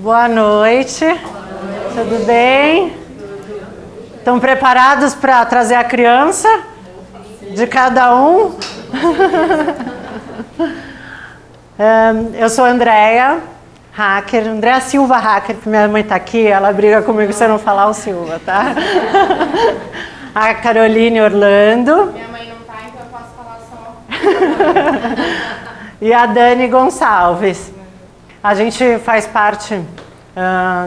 Boa noite. Tudo bem? Estão preparados para trazer a criança de cada um? Eu sou a Andréia Hacker, Andréia Silva Hacker, que minha mãe está aqui, ela briga comigo se eu não falar o Silva, tá? A Caroline Orlando. Minha mãe não tá, então eu posso falar só. E a Dani Gonçalves. A gente faz parte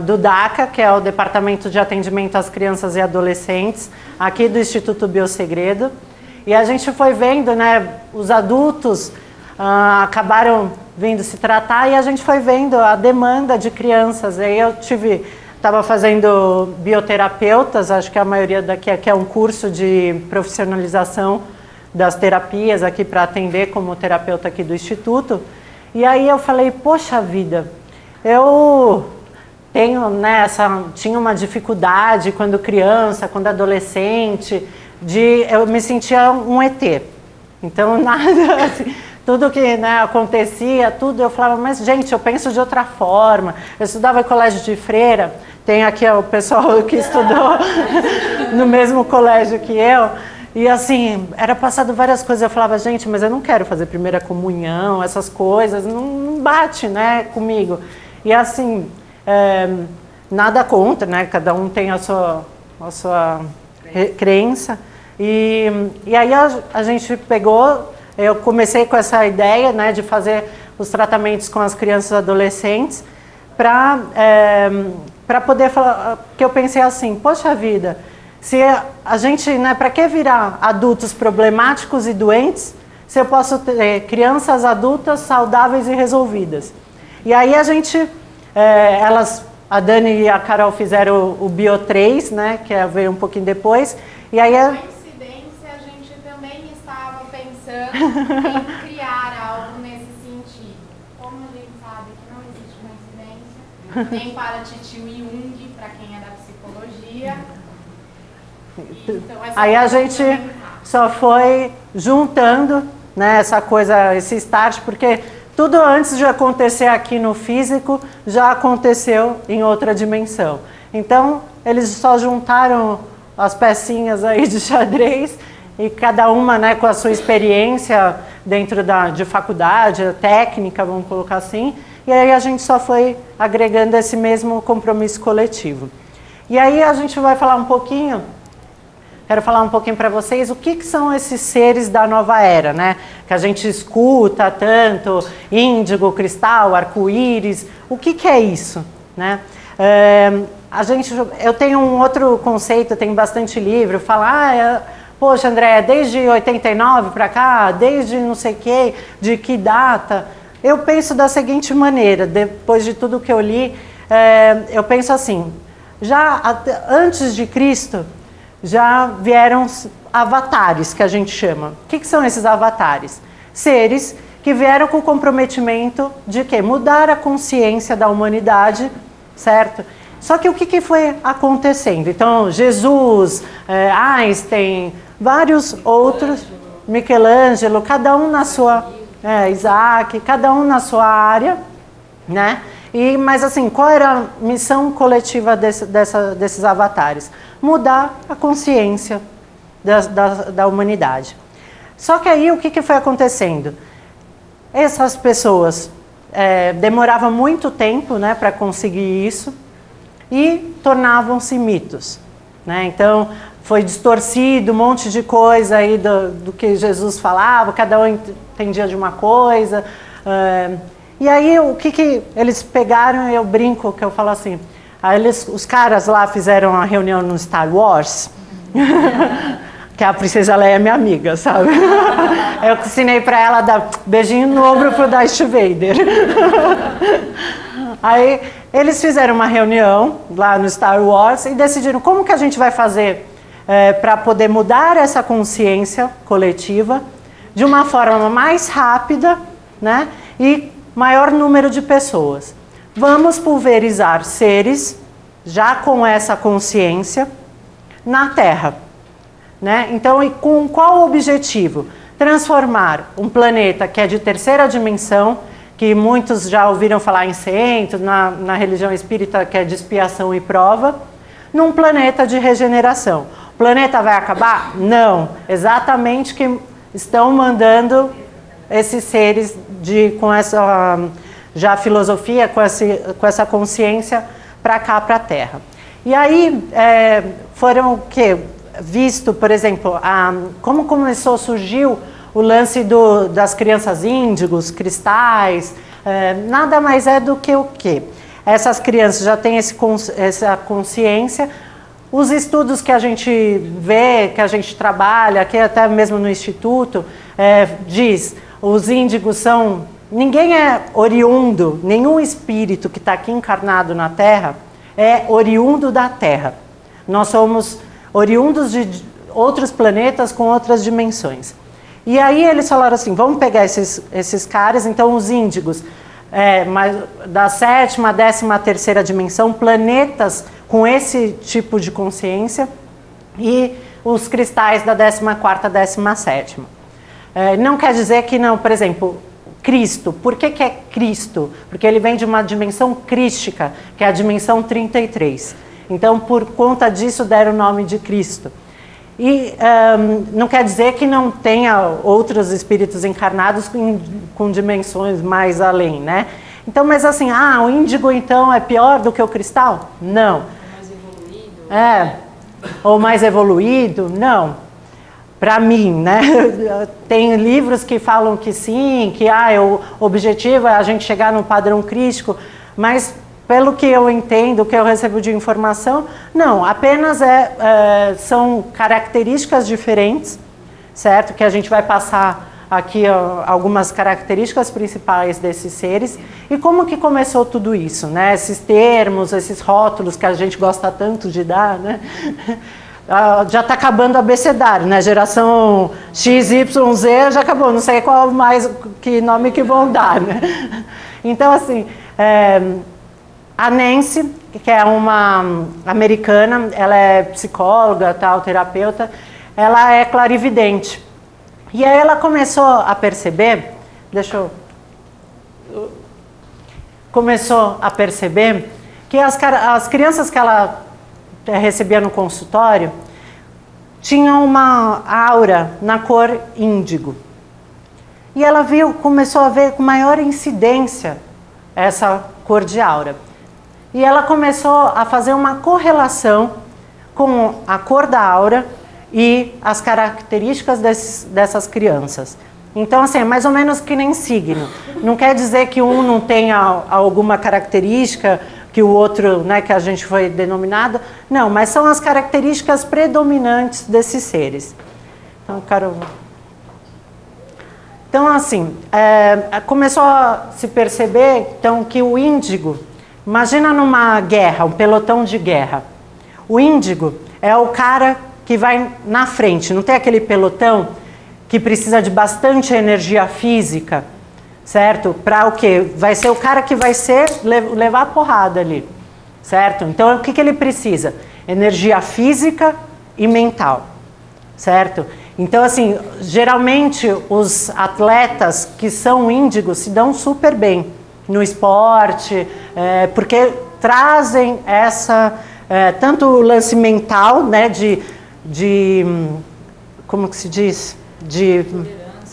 do DACA, que é o Departamento de Atendimento às Crianças e Adolescentes, aqui do Instituto Biosegredo. E a gente foi vendo, né, os adultos acabaram vindo se tratar e a gente foi vendo a demanda de crianças. Aí eu estava fazendo bioterapeutas, acho que a maioria daqui é um curso de profissionalização das terapias aqui para atender como terapeuta aqui do Instituto. E aí eu falei, poxa vida, eu tenho, né, tinha uma dificuldade quando criança, quando adolescente, eu me sentia um ET. Então nada, assim, tudo que, né, acontecia, tudo, eu falava, mas gente, eu penso de outra forma. Eu estudava em colégio de freira, tem aqui o pessoal que estudou no mesmo colégio que eu. E assim, era passado várias coisas, eu falava, gente, mas eu não quero fazer primeira comunhão, essas coisas, não bate, né, comigo. E assim, nada contra, né, cada um tem a sua crença. E aí a gente pegou, eu comecei com essa ideia, né, de fazer os tratamentos com as crianças e adolescentes, para poder falar, porque eu pensei assim, poxa vida, se a gente, né, para que virar adultos problemáticos e doentes, se eu posso ter crianças adultas saudáveis e resolvidas? E aí a gente, a Dani e a Carol fizeram o Bio3, né, que veio um pouquinho depois, e aí Coincidência, a gente também estava pensando em criar algo nesse sentido. Como a gente sabe que não existe coincidência, nem para Titio e Jung, para quem é da psicologia. Então, aí a gente só foi juntando, né, essa coisa, esse start, porque tudo antes de acontecer aqui no físico já aconteceu em outra dimensão. Então eles só juntaram as pecinhas aí de xadrez e cada uma, né, com a sua experiência dentro de faculdade, técnica, vamos colocar assim, e aí a gente só foi agregando esse mesmo compromisso coletivo. E aí a gente vai falar um pouquinho. Quero falar um pouquinho para vocês o que são esses seres da nova era, né? Que a gente escuta tanto, índigo, cristal, arco-íris. O que é isso, né? Eu tenho um outro conceito, tenho bastante livro, fala, poxa, André, desde 89 para cá, desde não sei de que data? Eu penso da seguinte maneira, depois de tudo que eu li, eu penso assim, antes de Cristo, já vieram avatares, que a gente chama. O que são esses avatares? Seres que vieram com o comprometimento de quê? Mudar a consciência da humanidade, certo? Só que o que foi acontecendo? Então, Jesus, Einstein, vários outros, Michelangelo, cada um na sua, Isaac, cada um na sua área, né? Mas assim, qual era a missão coletiva desses avatares? Mudar a consciência da humanidade. Só que aí o que foi acontecendo? Essas pessoas demoravam muito tempo, né, para conseguir isso e tornavam-se mitos, né? Então foi distorcido um monte de coisa aí do que Jesus falava, cada um entendia de uma coisa. E aí o que eles pegaram, eu brinco, que eu falo assim, os caras lá fizeram a reunião no Star Wars, que a Princesa Leia é minha amiga, sabe? Eu ensinei para ela dar beijinho no ombro pro Darth Vader. Aí eles fizeram uma reunião lá no Star Wars e decidiram como que a gente vai fazer para poder mudar essa consciência coletiva de uma forma mais rápida, né? E maior número de pessoas. Vamos pulverizar seres já com essa consciência na Terra, né? Então, e com qual objetivo? Transformar um planeta que é de terceira dimensão, que muitos já ouviram falar em centro, na religião espírita, que é de expiação e prova, num planeta de regeneração. O planeta vai acabar? Não. Exatamente que estão mandando esses seres com essa já filosofia, com essa consciência para cá, para a Terra. E aí foram o quê? Visto, por exemplo, como começou, surgiu o lance das crianças índigos, cristais, nada mais é do que o quê? Essas crianças já têm essa consciência. Os estudos que a gente vê, que a gente trabalha, aqui até mesmo no Instituto, diz, os índigos são... Ninguém é oriundo, nenhum espírito que está aqui encarnado na Terra é oriundo da Terra. Nós somos oriundos de outros planetas com outras dimensões. E aí eles falaram assim, vamos pegar esses caras, então os índigos, da 7ª à 13ª dimensão, planetas com esse tipo de consciência, e os cristais da 14ª à 17ª. Não quer dizer que não, por exemplo, Cristo. Por que é Cristo? Porque ele vem de uma dimensão crística, que é a dimensão 33. Então, por conta disso, deram o nome de Cristo. E não quer dizer que não tenha outros espíritos encarnados com dimensões mais além, né? Então, mas assim, o índigo então é pior do que o cristal? Não. Mais evoluído? Ou mais evoluído? Não. Para mim, né? Tem livros que falam que sim, que o objetivo é a gente chegar num padrão crístico, mas pelo que eu entendo, o que eu recebo de informação, não, apenas são características diferentes, certo? Que a gente vai passar aqui algumas características principais desses seres. E como que começou tudo isso, né? Esses termos, esses rótulos que a gente gosta tanto de dar, né? Já está acabando o abecedário, né? Geração X, Y, Z já acabou, não sei qual mais, que nome que vão dar, né? Então, assim, a Nancy, que é uma americana, ela é psicóloga, terapeuta, ela é clarividente. E aí ela começou a perceber, começou a perceber que as crianças que ela recebia no consultório tinham uma aura na cor índigo. E ela começou a ver com maior incidência essa cor de aura. E ela começou a fazer uma correlação com a cor da aura e as características dessas crianças. Então, assim, é mais ou menos que nem signo. Não quer dizer que um não tenha alguma característica que o outro, né, que a gente foi denominado. Não, mas são as características predominantes desses seres. Então, Então, assim, começou a se perceber então, que o índigo, imagina numa guerra, um pelotão de guerra. O índigo é o cara que vai na frente, não tem aquele pelotão que precisa de bastante energia física, certo? Para o quê? Vai ser o cara que vai levar a porrada ali, certo? Então, o que ele precisa? Energia física e mental, certo? Então, assim, geralmente os atletas que são índigos se dão super bem no esporte, porque trazem tanto o lance mental, né, como que se diz? De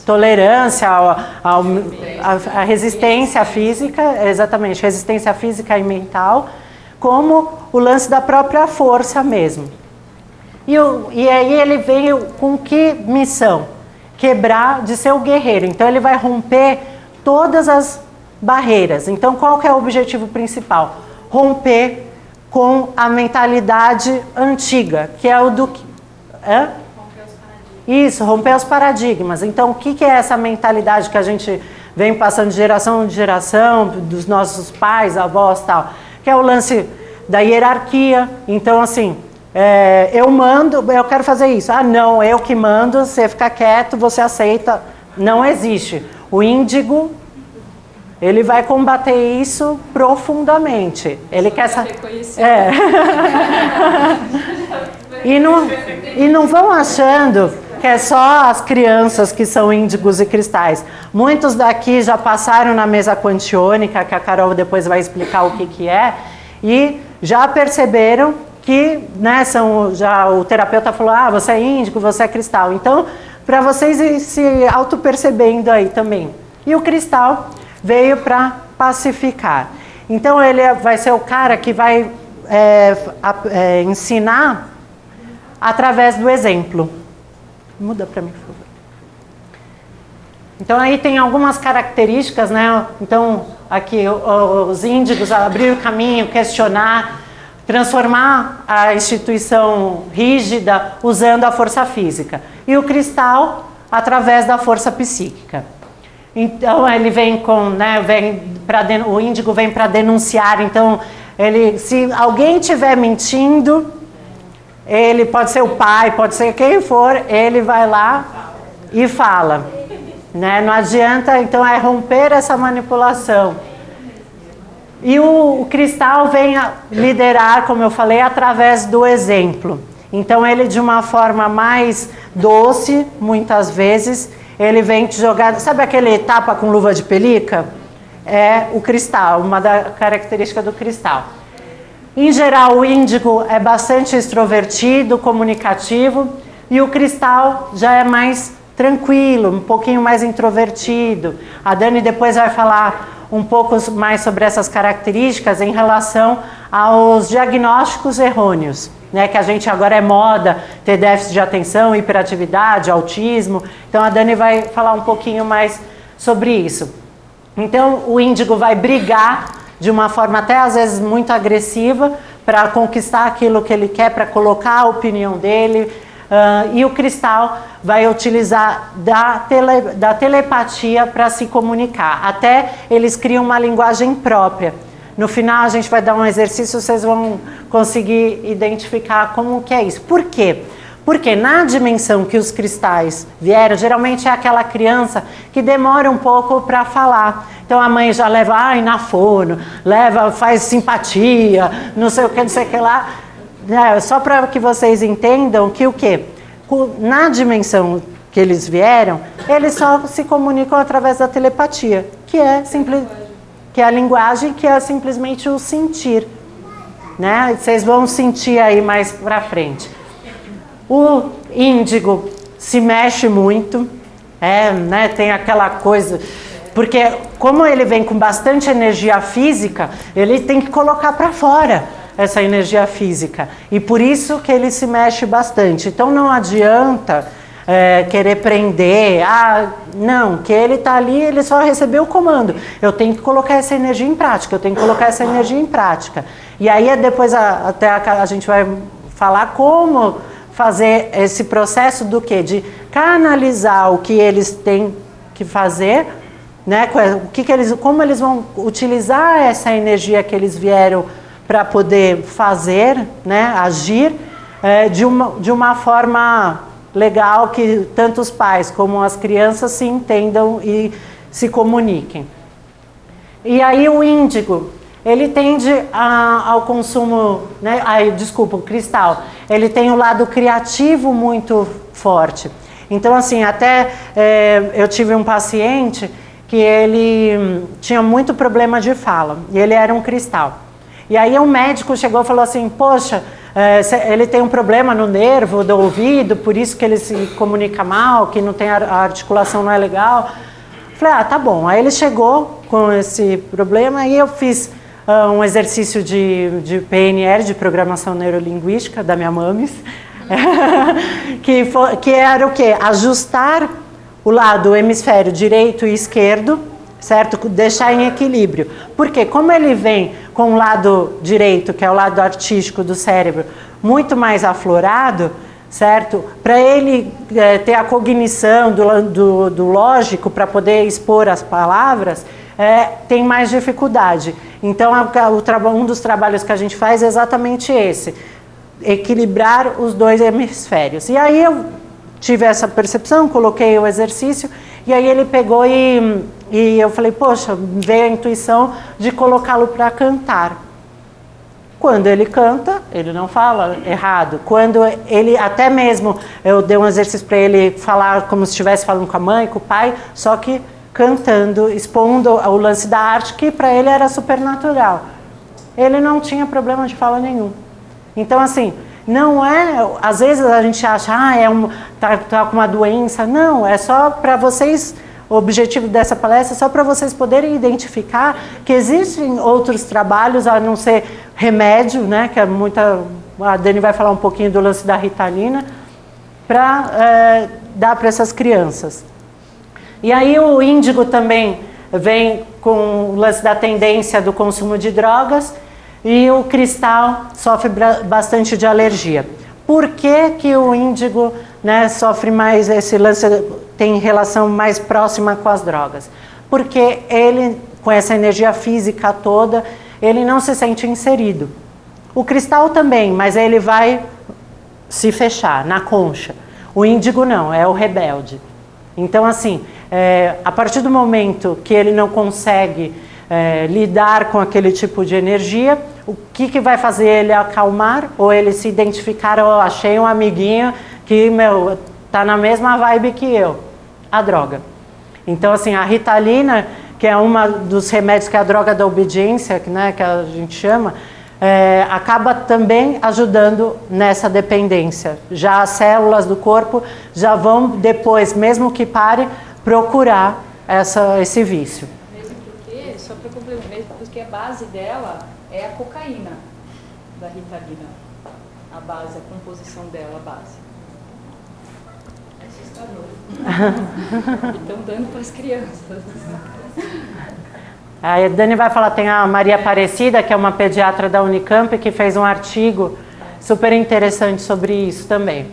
tolerância à resistência física, exatamente, resistência física e mental, como o lance da própria força mesmo. E aí ele veio com que missão? Quebrar, de ser o guerreiro. Então ele vai romper todas as barreiras. Então qual que é o objetivo principal? Romper com a mentalidade antiga, que é o do... Isso, romper os paradigmas. Então, o que é essa mentalidade que a gente vem passando de geração em geração, dos nossos pais, avós e tal? Que é o lance da hierarquia. Então, assim, eu mando, eu quero fazer isso. Não, eu que mando, você fica quieto, você aceita. Não existe. O índigo, ele vai combater isso profundamente. Ele quer saber. E não vão achando que é só as crianças que são índigos e cristais. Muitos daqui já passaram na mesa quantiônica, que a Carol depois vai explicar o que é, e já perceberam que, né, já o terapeuta falou, ah, você é índigo, você é cristal. Então, para vocês ir se auto-percebendo aí também. E o cristal veio para pacificar. Então, ele vai ser o cara que vai ensinar através do exemplo. Muda para mim, por favor. Então, aí tem algumas características, né? Então, aqui, os índigos abrir o caminho, questionar, transformar a instituição rígida usando a força física. E o cristal, através da força psíquica. Então, ele vem com, né, o índigo vem para denunciar. Então, se alguém estiver mentindo, ele pode ser o pai, pode ser quem for, ele vai lá e fala. Né? Não adianta, então, romper essa manipulação. E o cristal vem a liderar, como eu falei, através do exemplo. Então, ele de uma forma mais doce, muitas vezes, ele vem te jogar... Sabe aquele tapa com luva de pelica? É o cristal, uma da característica do cristal. Em geral, o índigo é bastante extrovertido, comunicativo, e o cristal já é mais tranquilo, um pouquinho mais introvertido. A Dani depois vai falar um pouco mais sobre essas características em relação aos diagnósticos errôneos, né? Que a gente agora é moda, ter déficit de atenção, hiperatividade, autismo. Então a Dani vai falar um pouquinho mais sobre isso. Então o índigo vai brigar de uma forma até às vezes muito agressiva para conquistar aquilo que ele quer, para colocar a opinião dele. E o cristal vai utilizar da telepatia para se comunicar. Até eles criam uma linguagem própria. No final a gente vai dar um exercício, vocês vão conseguir identificar como que é isso. Por quê? Porque na dimensão que os cristais vieram, geralmente é aquela criança que demora um pouco para falar. Então a mãe já leva na fono, faz simpatia, não sei o que lá. Só para que vocês entendam que o quê? Na dimensão que eles vieram, eles só se comunicam através da telepatia, que é a linguagem, que é simplesmente o sentir. Né? Vocês vão sentir aí mais para frente. O índigo se mexe muito, né? Tem aquela coisa... Porque como ele vem com bastante energia física, ele tem que colocar para fora essa energia física. E por isso que ele se mexe bastante. Então não adianta querer prender. Não, que ele está ali, ele só recebeu o comando. Eu tenho que colocar essa energia em prática, E aí depois até a gente vai falar como fazer esse processo do quê? De canalizar o que eles têm que fazer, né? Como eles vão utilizar essa energia que eles vieram para poder fazer, né? Agir de uma forma legal, que tanto os pais como as crianças se entendam e se comuniquem. E aí o índigo, ele tende ao consumo, né? O cristal, ele tem o lado criativo muito forte. Então, assim, até eu tive um paciente que ele tinha muito problema de fala, e ele era um cristal. E aí um médico chegou e falou assim, poxa, ele tem um problema no nervo do ouvido, por isso que ele se comunica mal, que não tem a articulação não é legal. Falei, tá bom. Aí ele chegou com esse problema e eu fiz um exercício de PNL, de Programação Neurolinguística, da minha mames, que era o quê? Ajustar o lado hemisfério direito e esquerdo, certo? Deixar em equilíbrio. Porque como ele vem com o lado direito, que é o lado artístico do cérebro, muito mais aflorado, certo? Para ele ter a cognição do lógico, para poder expor as palavras, tem mais dificuldade. Então, um dos trabalhos que a gente faz é exatamente esse, equilibrar os dois hemisférios. E aí eu tive essa percepção, coloquei o exercício, e aí ele pegou e eu falei, poxa, veio a intuição de colocá-lo para cantar. Quando ele canta, ele não fala errado. Quando ele, até mesmo, eu dei um exercício para ele falar como se estivesse falando com a mãe, com o pai, só que cantando, expondo o lance da arte, que para ele era supernatural. Ele não tinha problema de fala nenhum. Então, assim, não é... Às vezes a gente acha, tá com uma doença. Não, é só para vocês... O objetivo dessa palestra é só para vocês poderem identificar que existem outros trabalhos, a não ser remédio, né, que é muita... A Dani vai falar um pouquinho do lance da Ritalina, para dar para essas crianças. E aí o índigo também vem com o lance da tendência do consumo de drogas, e o cristal sofre bastante de alergia. Por que que o índigo, né, sofre mais esse lance, tem relação mais próxima com as drogas? Porque ele, com essa energia física toda, ele não se sente inserido. O cristal também, mas ele vai se fechar na concha. O índigo não, é o rebelde. Então, assim, a partir do momento que ele não consegue lidar com aquele tipo de energia, o que vai fazer ele acalmar? Ou ele se identificar, achei um amiguinho que, tá na mesma vibe que eu. A droga. Então, assim, a Ritalina, que é uma dos remédios, que é a droga da obediência, né, que a gente chama, acaba também ajudando nessa dependência. Já as células do corpo já vão depois, mesmo que pare, procurar esse vício. Mesmo porque, só para complementar, mesmo porque a base dela é a cocaína da Ritalina. A base, a composição dela, a base. Estão dando para as crianças. A Dani vai falar, tem a Maria Aparecida, que é uma pediatra da Unicamp, que fez um artigo super interessante sobre isso também.